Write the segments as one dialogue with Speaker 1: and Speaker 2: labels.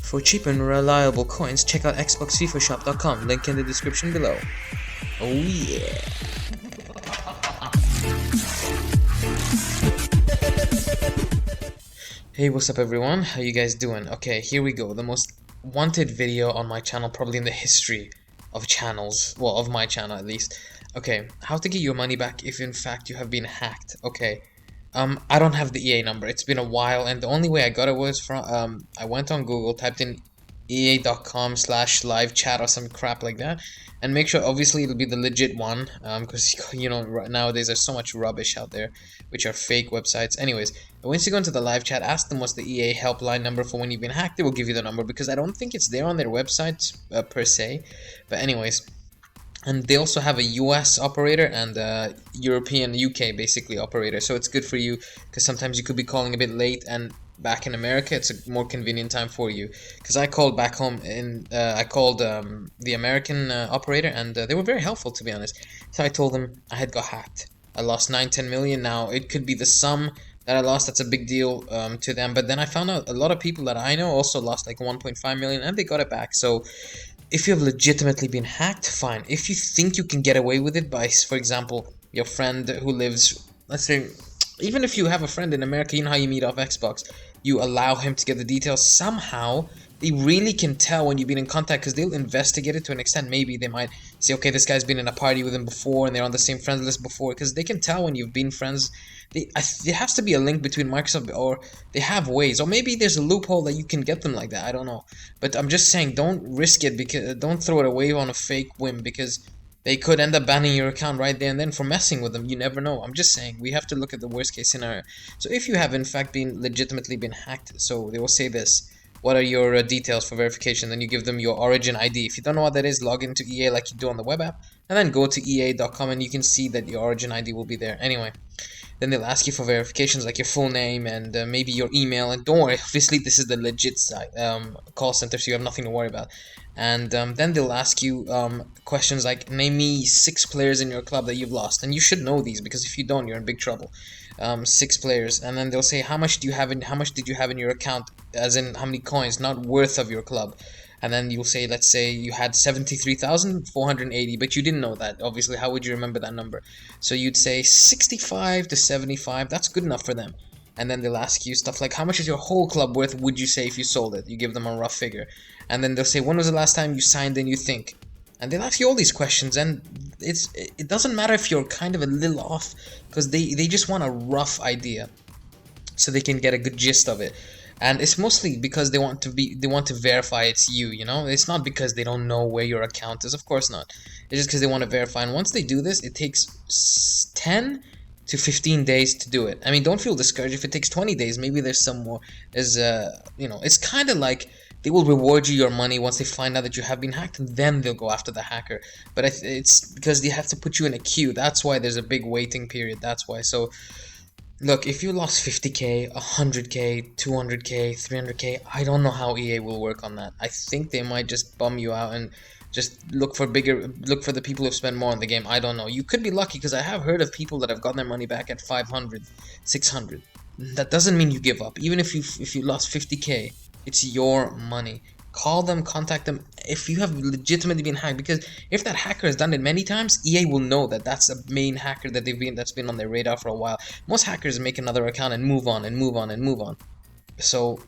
Speaker 1: For cheap and reliable coins, check out xboxfifashop.com, link in the description below. Oh yeah! Hey, what's up everyone? How you guys doing? Okay, here we go. The most wanted video on my channel, probably in the history of channels. Well, of my channel at least. Okay, how to get your money back if in fact you have been hacked. Okay, I don't have the EA number. It's been a while, and the only way I got it was from I went on Google, typed in ea.com/live chat or some crap like that, and make sure obviously it'll be the legit one, because you know nowadays there's so much rubbish out there which are fake websites. Anyways, once you go into the live chat, ask them what's the EA helpline number for when you've been hacked. They will give you the number because I don't think it's there on their website per se. But anyways, and they also have a US operator and a European UK basically operator, so it's good for you because sometimes you could be calling a bit late, and back in America it's a more convenient time for you. Because I called back home and I called the American operator, and they were very helpful, to be honest. So I told them I had got hacked. I lost 9-10 million. Now it could be the sum that I lost, that's a big deal to them, but then I found out a lot of people that I know also lost like 1.5 million and they got it back. So if you have legitimately been hacked, fine. If you think you can get away with it by, for example, your friend who lives, let's say, even if you have a friend in America, you know how you meet off Xbox, you allow him to get the details, somehow they really can tell when you've been in contact, because they'll investigate it to an extent. Maybe they might say, okay, this guy's been in a party with him before and they're on the same friends list before, because they can tell when you've been friends. There has to be a link between Microsoft, or they have ways, or maybe there's a loophole that you can get them like that. I don't know, but I'm just saying, don't risk it, because don't throw it away on a fake whim, because they could end up banning your account right there and then for messing with them. You never know. I'm just saying, we have to look at the worst case scenario. So if you have in fact been legitimately been hacked, so they will say this: what are your details for verification? Then you give them your origin ID. If you don't know what that is, log into EA like you do on the web app, and then go to ea.com and you can see that your origin ID will be there. Anyway, then they'll ask you for verifications like your full name and maybe your email. And don't worry, obviously this is the legit site, call center, so you have nothing to worry about. And then they'll ask you questions like, name me 6 players in your club that you've lost. And you should know these, because if you don't, you're in big trouble. 6 players, and then they'll say, how much did you have in your account, as in how many coins, not worth of your club. And then you'll say, let's say you had 73,480, but you didn't know that. Obviously, how would you remember that number? So you'd say 65 to 75. That's good enough for them. And then they'll ask you stuff like, how much is your whole club worth, would you say, if you sold it? You give them a rough figure. And then they'll say, when was the last time you signed in, you think? And they'll ask you all these questions, and it doesn't matter if you're kind of a little off, because they just want a rough idea so they can get a good gist of it. And it's mostly because they want to verify it's you, you know? It's not because they don't know where your account is, of course not. It's just because they want to verify, and once they do this, it takes 10 to 15 days to do it. I mean, don't feel discouraged if it takes 20 days. Maybe there's some more. You know, it's kind of like they will reward you your money once they find out that you have been hacked, and then they'll go after the hacker. But it's because they have to put you in a queue. That's why there's a big waiting period. That's why. So look, if you lost 50k, 100k, 200k, 300k, I don't know how EA will work on that. I think they might just bum you out and just look for the people who've spent more on the game. I don't know. You could be lucky, because I have heard of people that have gotten their money back at 500, 600. That doesn't mean you give up. Even if you lost 50k, it's your money. Call them, contact them if you have legitimately been hacked, because if that hacker has done it many times, EA will know that that's a main hacker that's been on their radar for a while. Most hackers make another account and move on and move on and move on. So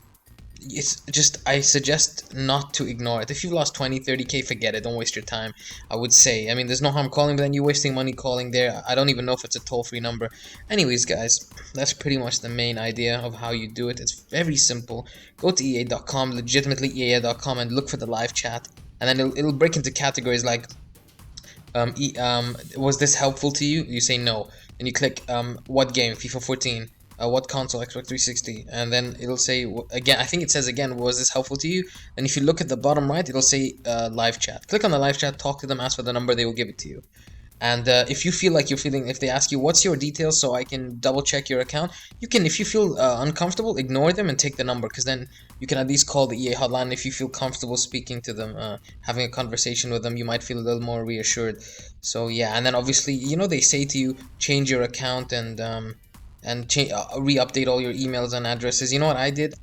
Speaker 1: it's just, I suggest not to ignore it. If you've lost 20, 30k, forget it. Don't waste your time, I would say. I mean, there's no harm calling, but then you're wasting money calling there. I don't even know if it's a toll-free number. Anyways, guys, that's pretty much the main idea of how you do it. It's very simple. Go to ea.com, legitimately ea.com, and look for the live chat. And then it'll break into categories like, was this helpful to you? You say no. And you click, what game? FIFA 14. What console? Xbox 360. And then it'll say, again, I think it says again, was this helpful to you? And if you look at the bottom right, it'll say live chat. Click on the live chat, talk to them, ask for the number, they will give it to you. And if you feel like if they ask you, what's your details so I can double check your account, you can, if you feel uncomfortable, ignore them and take the number, because then you can at least call the EA hotline. If you feel comfortable speaking to them, having a conversation with them, you might feel a little more reassured. So yeah, and then obviously, you know, they say to you, change your account and re-update all your emails and addresses. You know what I did?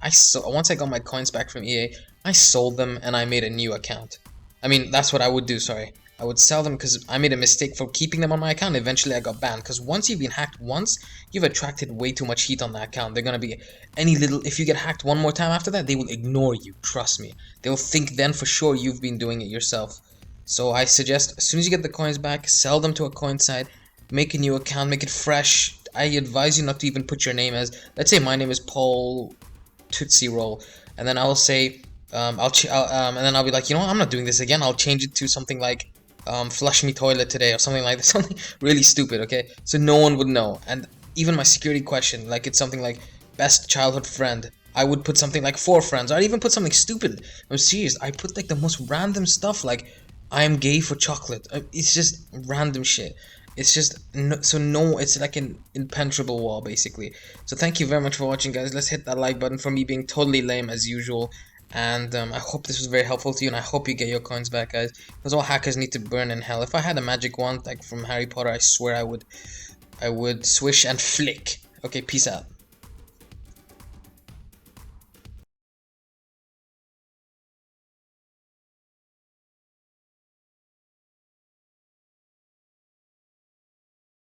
Speaker 1: Once I got my coins back from EA, I sold them and I made a new account. I mean, that's what I would do, sorry. I would sell them because I made a mistake for keeping them on my account. Eventually, I got banned because once you've been hacked once, you've attracted way too much heat on that account. They're gonna be any little. If you get hacked one more time after that, they will ignore you. Trust me. They'll think then for sure you've been doing it yourself. So I suggest as soon as you get the coins back, sell them to a coin site, make a new account, make it fresh. I advise you not to even put your name as. Let's say my name is Paul Tootsie Roll, and then I'll say and then I'll be like, you know what, I'm not doing this again. I'll change it to something like flush me toilet today or something like this, something really stupid, okay? So no one would know. And even my security question, like it's something like best childhood friend, I would put something like 4 friends. I'd even put something stupid. I'm serious. I put like the most random stuff, like I am gay for chocolate. It's just random shit. It's just it's like an impenetrable wall basically. So thank you very much for watching, guys. Let's hit that like button for me being totally lame as usual. And I hope this was very helpful to you, and I hope you get your coins back, guys. Because all hackers need to burn in hell. If I had a magic wand like from Harry Potter, I swear I would swish and flick. Okay, peace out.